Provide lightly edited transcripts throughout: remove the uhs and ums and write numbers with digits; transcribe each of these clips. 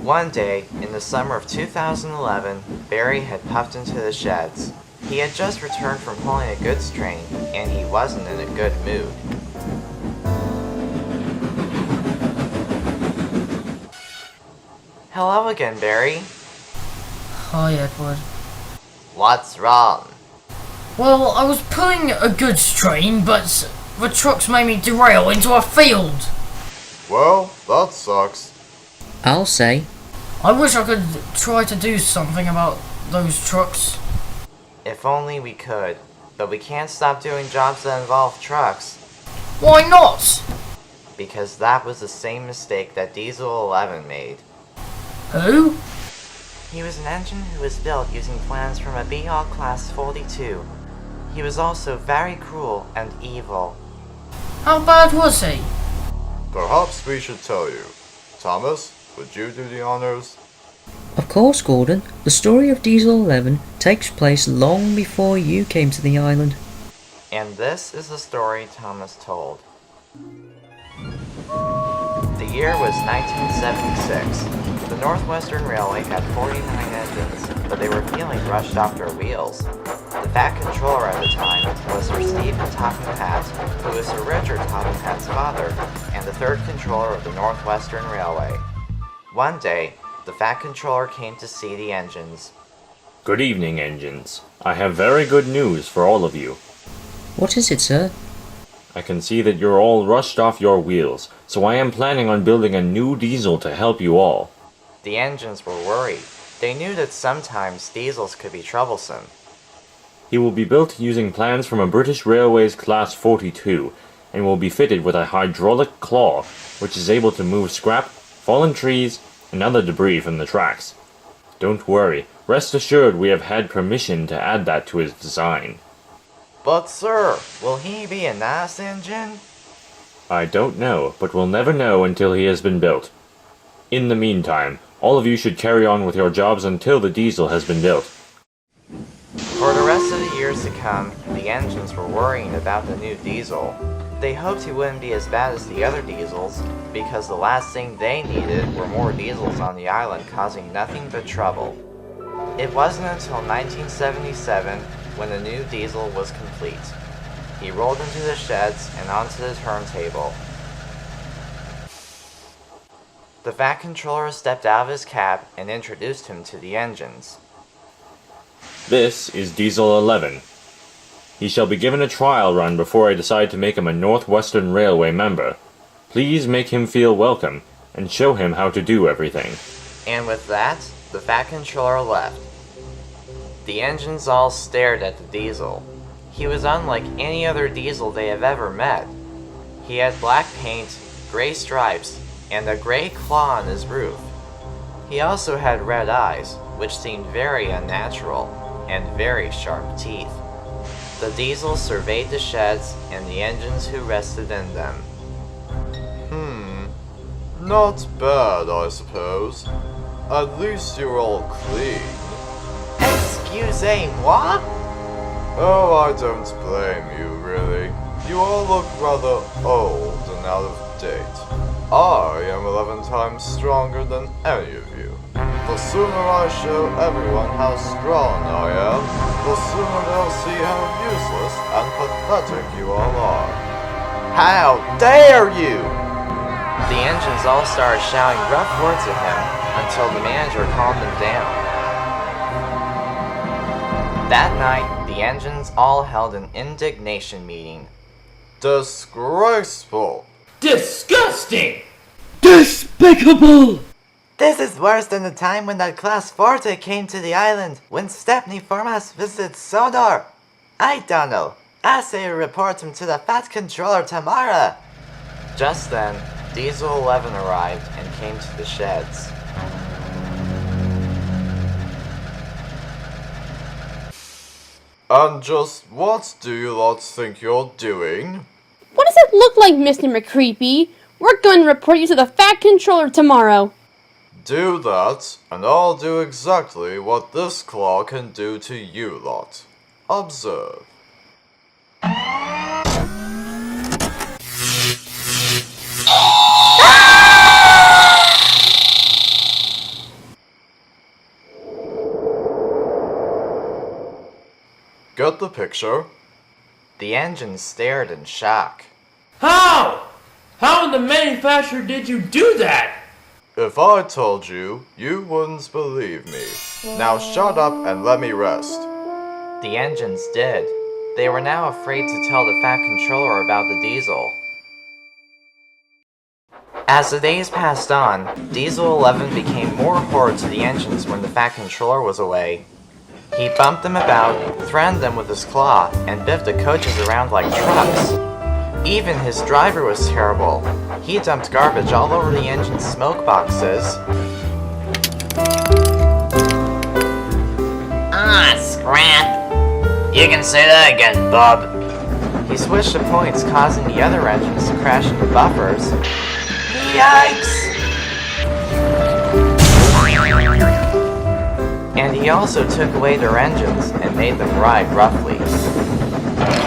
One day, in the summer of 2011, Barry had puffed into the sheds. He had just returned from pulling a goods train, and he wasn't in a good mood. Hello again, Barry. Hi, Edward. What's wrong? Well, I was pulling a goods train, but the trucks made me derail into a field. Well, that sucks. I'll say. I wish I could try to do something about those trucks. If only we could, but we can't stop doing jobs that involve trucks. Why not? Because that was the same mistake that Diesel 11 made. Who? He was an engine who was built using plans from a BL Class 42. He was also very cruel and evil. How bad was he? Perhaps we should tell you. Thomas, would you do the honors? Of course, Gordon. The story of Diesel 11 takes place long before you came to the island. And this is the story Thomas told. The year was 1976. The Northwestern Railway had 49 engines, but they were feeling rushed off their wheels. The Fat Controller at the time was Sir Stephen Topham Hatt, who was Sir Richard Topham Hatt's father, and the third controller of the Northwestern Railway. One day, the Fat Controller came to see the engines. Good evening, engines. I have very good news for all of you. What is it, sir? I can see that you're all rushed off your wheels, so I am planning on building a new diesel to help you all. The engines were worried. They knew that sometimes diesels could be troublesome. He will be built using plans from a British Railways Class 42, and will be fitted with a hydraulic claw, which is able to move scrap, fallen trees, and other debris from the tracks. Don't worry, rest assured we have had permission to add that to his design. But sir, will he be a nice engine? I don't know, but we'll never know until he has been built. In the meantime, all of you should carry on with your jobs until the diesel has been built. For the rest of the years to come, the engines were worrying about the new diesel. They hoped he wouldn't be as bad as the other diesels, because the last thing they needed were more diesels on the island causing nothing but trouble. It wasn't until 1977 when the new diesel was complete. He rolled into the sheds and onto the turntable. The Fat Controller stepped out of his cab and introduced him to the engines. This is Diesel 11. He shall be given a trial run before I decide to make him a Northwestern Railway member. Please make him feel welcome, and show him how to do everything. And with that, the Fat Controller left. The engines all stared at the diesel. He was unlike any other diesel they have ever met. He had black paint, gray stripes, and a gray claw on his roof. He also had red eyes, which seemed very unnatural, and very sharp teeth. The diesel surveyed the sheds and the engines who rested in them. Not bad, I suppose. At least you're all clean. Excusez-moi? Oh, I don't blame you, really. You all look rather old and out of date. I am 11 times stronger than any of you. The sooner I show everyone how strong I am, the sooner they'll see how useless and pathetic you all are. How dare you! The engines all started shouting rough words at him until the manager calmed them down. That night, the engines all held an indignation meeting. Disgraceful! Disgusting! Despicable! This is worse than the time when that Class 40 came to the island when Stepney Formas visited Sodor. I don't know. I say we report him to the Fat Controller tomorrow. Just then, Diesel 11 arrived and came to the sheds. And just what do you lot think you're doing? What does it look like, Mr. McCreepy? We're going to report you to the Fat Controller tomorrow. Do that, and I'll do exactly what this claw can do to you lot. Observe. Get the picture? The engine stared in shock. How? How in the manufacturer did you do that? If I told you, you wouldn't believe me. Now shut up and let me rest. The engines did. They were now afraid to tell the Fat Controller about the Diesel. As the days passed on, Diesel 11 became more horrid to the engines when the Fat Controller was away. He bumped them about, threatened them with his claw, and biffed the coaches around like trucks. Even his driver was terrible. He dumped garbage all over the engine's smoke boxes. Ah, scrap. You can say that again, bub. He switched the points, causing the other engines to crash into buffers. Yikes! And he also took away their engines and made them ride roughly.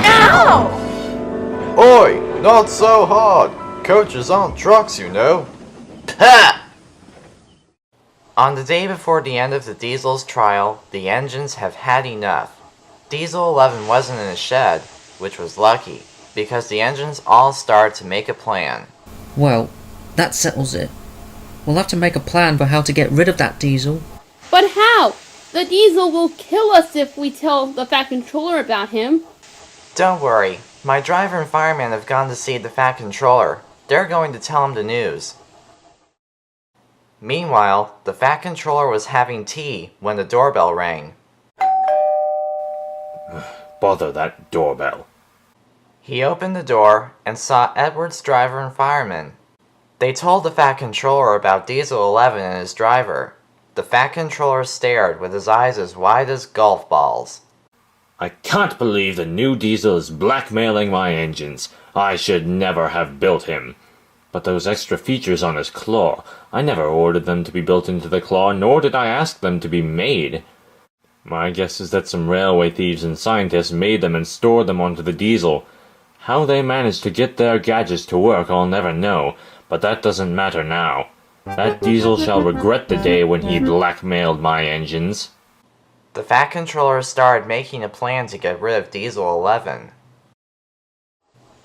Ow! Oi! Not so hard! Coaches aren't trucks, you know. Ha! On the day before the end of the Diesel's trial, the engines have had enough. Diesel 11 wasn't in a shed, which was lucky, because the engines all started to make a plan. Well, that settles it. We'll have to make a plan for how to get rid of that Diesel. But how? The Diesel will kill us if we tell the Fat Controller about him. Don't worry, my driver and fireman have gone to see the Fat Controller. They're going to tell him the news. Meanwhile, the Fat Controller was having tea when the doorbell rang. Bother that doorbell. He opened the door and saw Edward's driver and fireman. They told the Fat Controller about Diesel 11 and his driver. The Fat Controller stared with his eyes as wide as golf balls. I can't believe the new Diesel is blackmailing my engines. I should never have built him. But those extra features on his claw, I never ordered them to be built into the claw, nor did I ask them to be made. My guess is that some railway thieves and scientists made them and stored them onto the Diesel. How they managed to get their gadgets to work I'll never know, but that doesn't matter now. That Diesel shall regret the day when he blackmailed my engines. The Fat Controller started making a plan to get rid of Diesel 11.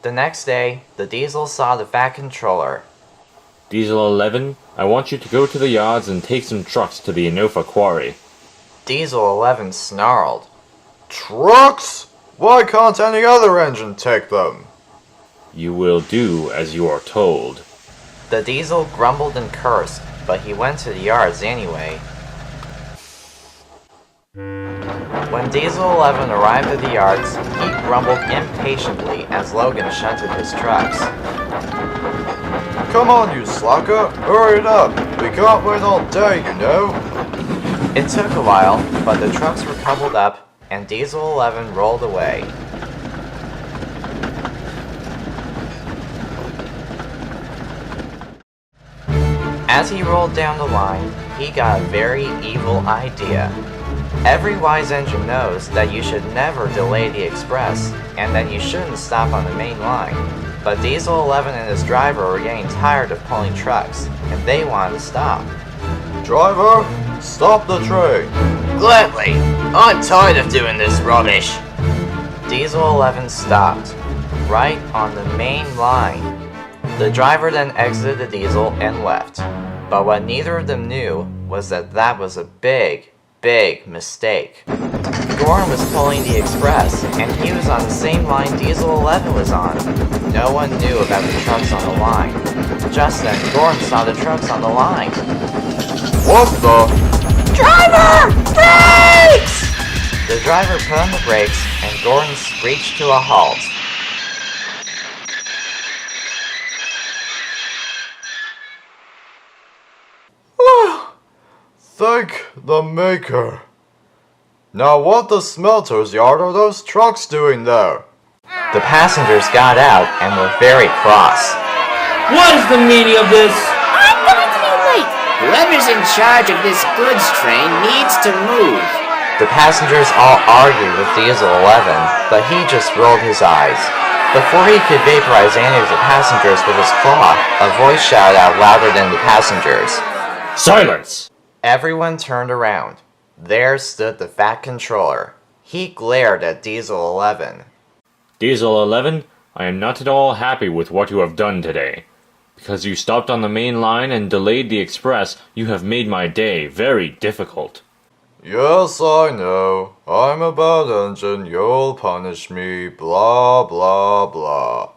The next day, the Diesel saw the Fat Controller. Diesel 11, I want you to go to the yards and take some trucks to the Enofa quarry. Diesel 11 snarled. Trucks? Why can't any other engine take them? You will do as you are told. The Diesel grumbled and cursed, but he went to the yards anyway. When Diesel 11 arrived at the yards, he grumbled impatiently as Logan shunted his trucks. Come on, you slacker! Hurry it up! We can't wait all day, you know! It took a while, but the trucks were coupled up, and Diesel 11 rolled away. As he rolled down the line, he got a very evil idea. Every wise engine knows that you should never delay the express, and that you shouldn't stop on the main line. But Diesel 11 and his driver were getting tired of pulling trucks, and they wanted to stop. Driver, stop the train! Gladly. I'm tired of doing this rubbish. Diesel 11 stopped, right on the main line. The driver then exited the Diesel and left. But what neither of them knew was that that was a big mistake. Gorn was pulling the express, and he was on the same line Diesel 11 was on. No one knew about the trucks on the line. Just then, Gorn saw the trucks on the line. What the? Driver! Brakes! The driver put on the brakes, and Gordon screeched to a halt. Thank the maker. Now what the smelter's yard are those trucks doing there? The passengers got out and were very cross. What is the meaning of this? I'm going to be late. Whoever's in charge of this goods train needs to move. The passengers all argued with Diesel 11, but he just rolled his eyes. Before he could vaporize any of the passengers with his claw, a voice shouted out louder than the passengers. Silence! Everyone turned around. There stood the Fat Controller. He glared at Diesel 11. Diesel 11, I am not at all happy with what you have done today. Because you stopped on the main line and delayed the express, you have made my day very difficult. Yes, I know. I'm a bad engine, you'll punish me, blah blah blah.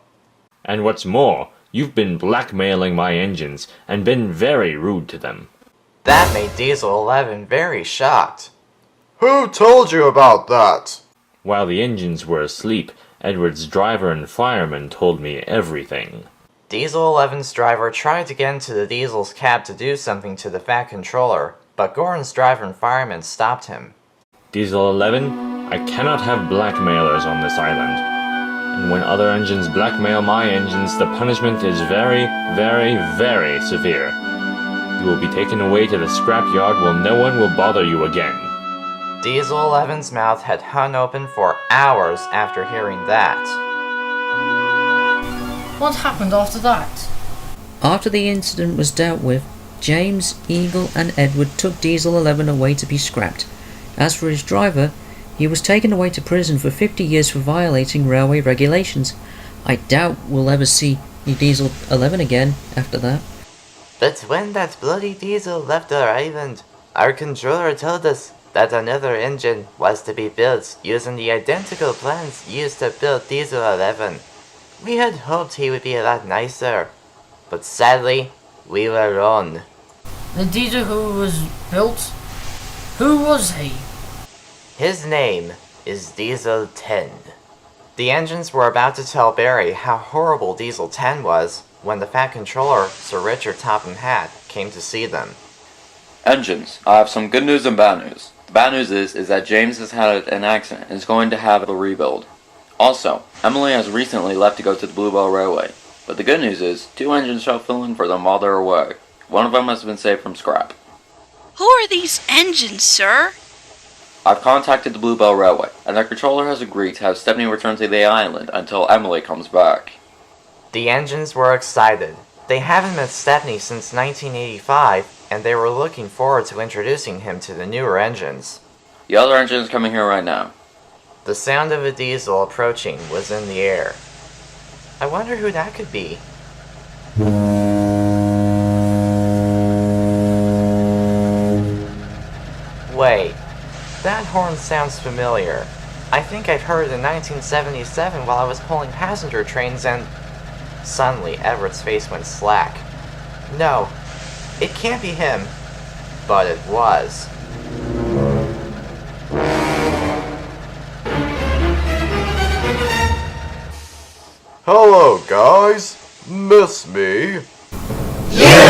And what's more, you've been blackmailing my engines and been very rude to them. That made Diesel 11 very shocked. Who told you about that? While the engines were asleep, Edward's driver and fireman told me everything. Diesel 11's driver tried to get into the Diesel's cab to do something to the Fat Controller, but Gordon's driver and fireman stopped him. Diesel 11, I cannot have blackmailers on this island. And when other engines blackmail my engines, the punishment is very, very, very severe. You will be taken away to the scrapyard where no one will bother you again. Diesel 11's mouth had hung open for hours after hearing that. What happened after that? After the incident was dealt with, James, Eagle and Edward took Diesel 11 away to be scrapped. As for his driver, he was taken away to prison for 50 years for violating railway regulations. I doubt we'll ever see Diesel 11 again after that. But when that bloody Diesel left our island, our controller told us that another engine was to be built using the identical plans used to build Diesel 11. We had hoped he would be a lot nicer, but sadly, we were wrong. The Diesel who was built? Who was he? His name is Diesel 10. The engines were about to tell Barry how horrible Diesel 10 was when the Fat Controller, Sir Richard Topham Hatt, came to see them. Engines, I have some good news and bad news. The bad news is that James has had an accident and is going to have a rebuild. Also, Emily has recently left to go to the Bluebell Railway. But the good news is, 2 engines shall fill in for them while they're away. One of them has been saved from scrap. Who are these engines, sir? I've contacted the Bluebell Railway, and their controller has agreed to have Stephanie return to the island until Emily comes back. The engines were excited. They haven't met Stephanie since 1985, and they were looking forward to introducing him to the newer engines. The other engine is coming here right now. The sound of a diesel approaching was in the air. I wonder who that could be. Wait, that horn sounds familiar. I think I've heard it in 1977 while I was pulling passenger trains and... Suddenly, Everett's face went slack. No, it can't be him. But it was. Hello, guys. Miss me? Yeah!